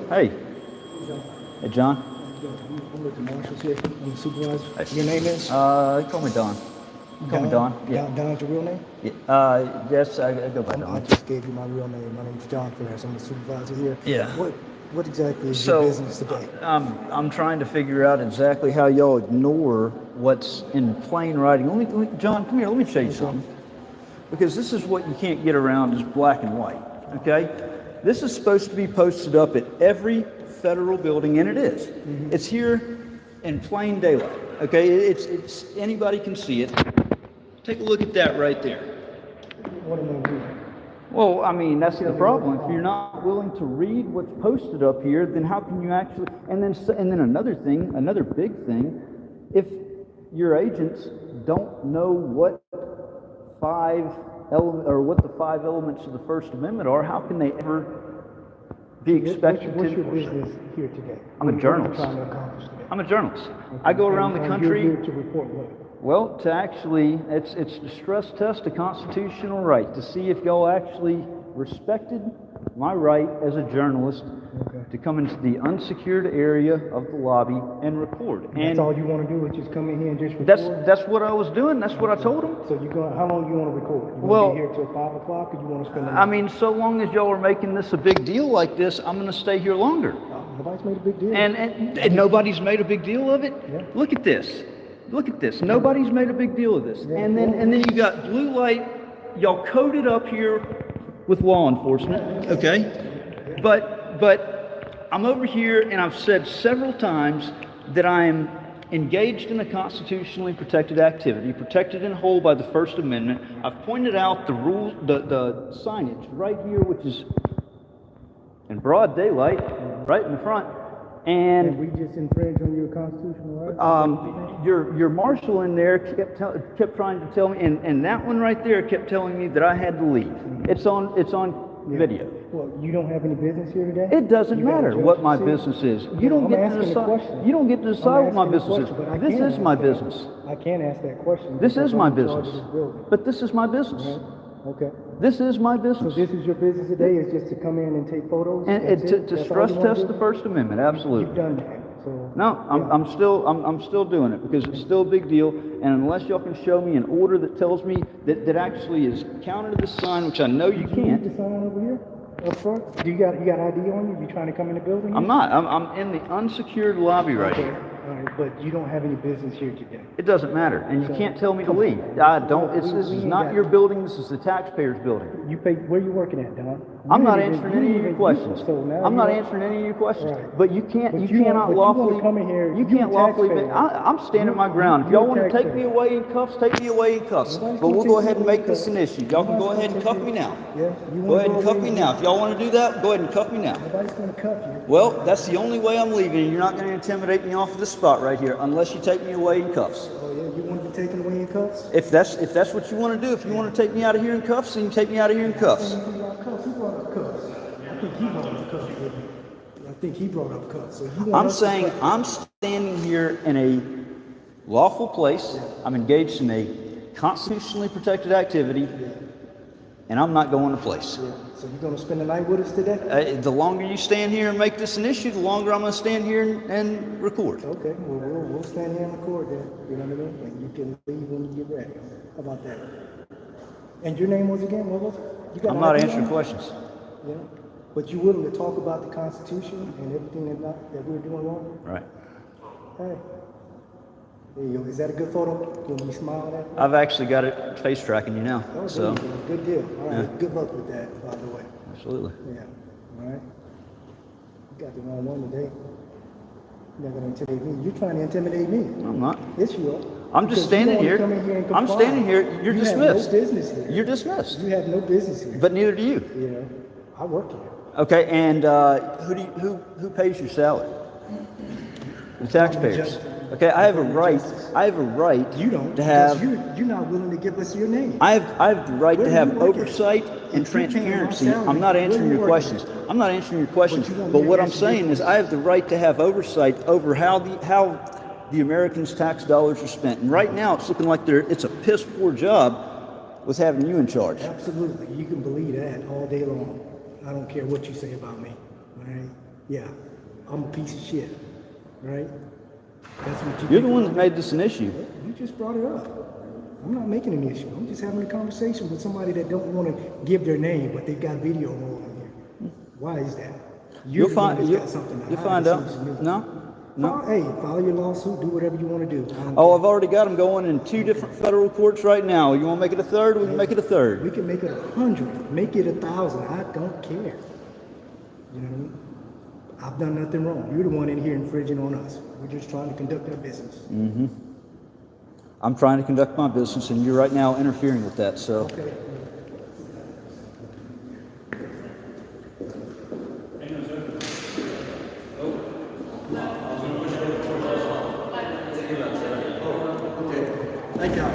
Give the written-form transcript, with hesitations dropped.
Hey. Hey, John. I'm with the Marshals here. I'm the supervisor. Your name is? Call me Don. Call me Don. Yeah. Don's your real name? Yeah. Yes, I go by Don. I just gave you my real name. My name is John Ferris. I'm the supervisor here. Yeah. What exactly is your business today? I'm trying to figure out exactly how y'all ignore what's in plain writing. John, come here. Let me show you something. Because this is what you can't get around is black and white. Okay? This is supposed to be posted up at every federal building, and it is. Mm-hmm. It's here in plain daylight. Okay? It's anybody can see it. Take a look at that right there. What am I doing? Well, I mean, that's the problem. If you're not willing to read what's posted up here, then how can you actually? And then another thing, another big thing, if your agents don't know what the 5 elements of the First Amendment are, how can they ever be expected to? What's your business here today? I'm a journalist. What are you trying to accomplish today? I'm a journalist. Okay. I go around the country. You're here to report what? Well, it's to stress test a constitutional right to see if y'all actually respected my right as a journalist to come into the unsecured area of the lobby and record. And that's all you want to do is just come in here and just record? That's what I was doing. That's what I told them. So how long do you want to record? You want to be here till 5 o'clock, or you want to spend the night? I mean, so long as y'all are making this a big deal like this, I'm going to stay here longer. Nobody's made a big deal. And nobody's made a big deal of it? Yeah. Look at this. Look at this. Nobody's made a big deal of this. Yeah. And then you got blue light. Y'all coded up here with law enforcement, okay? But I'm over here, and I've said several times that I'm engaged in a constitutionally protected activity, protected in whole by the First Amendment. I've pointed out the rules, the signage right here, which is in broad daylight, right in the front. And we just infringed on your constitutional rights? Your marshal in there kept trying to tell me, and that one right there kept telling me that I had to leave. It's on video. Well, you don't have any business here today? It doesn't matter what my business is. You don't get to decide. You don't get to decide what my business is. This is my business. I can't ask that question. This is my business. But this is my business. Okay. This is my business. So this is your business today, is just to come in and take photos? And to stress test the First Amendment, absolutely. You've done that. So no, I'm still doing it because it's still a big deal. And unless y'all can show me an order that tells me that actually is counter to this sign, which I know you can't. The sign over here up front? Do you got ID on you? You trying to come in the building? I'm not. I'm in the unsecured lobby right here. All right, but you don't have any business here today. It doesn't matter, and you can't tell me to leave. I don't. This is not your building. This is the taxpayers' building. You pay. Where you working at, Don? I'm not answering any of your questions. I'm not answering any of your questions. But you can't. You cannot lawfully come in here. You can't lawfully. I'm standing my ground. If y'all want to take me away in cuffs, take me away in cuffs. But we'll go ahead and make this an issue. Y'all can go ahead and cuff me now. Go ahead and cuff me now. If y'all want to do that, go ahead and cuff me now. Nobody's going to cuff you. Well, that's the only way I'm leaving, and you're not going to intimidate me off of this spot right here unless you take me away in cuffs. Oh yeah, you want to be taken away in cuffs? If that's what you want to do, if you want to take me out of here in cuffs, then you take me out of here in cuffs. Who brought up cuffs? I think he brought up cuffs. I think he brought up cuffs. So I'm saying I'm standing here in a lawful place. I'm engaged in a constitutionally protected activity, and I'm not going to place. Yeah. So you're going to spend the night with us today? The longer you stand here and make this an issue, the longer I'm going to stand here and record. Okay, well, we'll stand here and record then. You know what I mean? And you can leave when you get ready. How about that? And your name was again? What was it? I'm not answering questions. Yeah, but you're willing to talk about the Constitution and everything that we're doing wrong? Right. Hey. There you go. Is that a good photo? Can you smile at that? I've actually got it face tracking you now. Oh, so good deal. All right. Yeah. Good luck with that, by the way. Absolutely. Yeah. All right. You got the wrong one today. You're not going to intimidate me. You're trying to intimidate me. I'm not. Yes, you are. I'm just standing here. I'm standing here. You're dismissed. You have no business here. You're dismissed. You have no business here. But neither do you. Yeah. I work here. Okay. And who pays your salary? The taxpayers. Okay, I have a right. I have a right. You don't. To have. You're not willing to give us your name. I have the right to have oversight and transparency. I'm not answering your questions. I'm not answering your questions. But what I'm saying is, I have the right to have oversight over how the Americans' tax dollars are spent. And right now, it's looking like it's a piss poor job with having you in charge. Absolutely, you can believe that all day long. I don't care what you say about me. All right. Yeah, I'm a piece of shit, right? That's what you You're the think one about that made this an issue. You just brought it up. I'm not making an issue. I'm just having a conversation with somebody that don't want to give their name, but they've got video rolling here. Why is that? You'll the one find that's you'll, got something to you'll hide, find it out. seems to me. No. Hey, file your lawsuit. Do whatever you want to do. I don't Oh, care. I've already got them going in 2 different federal courts right now. You want to make it a third? We can make it a We third. can make it 100, make it 1,000. I don't care. You know what I mean? I've done nothing wrong. You're the one in here infringing on us. We're just trying to conduct our business. I'm trying to conduct my business, and you're right now interfering with that. So, Okay.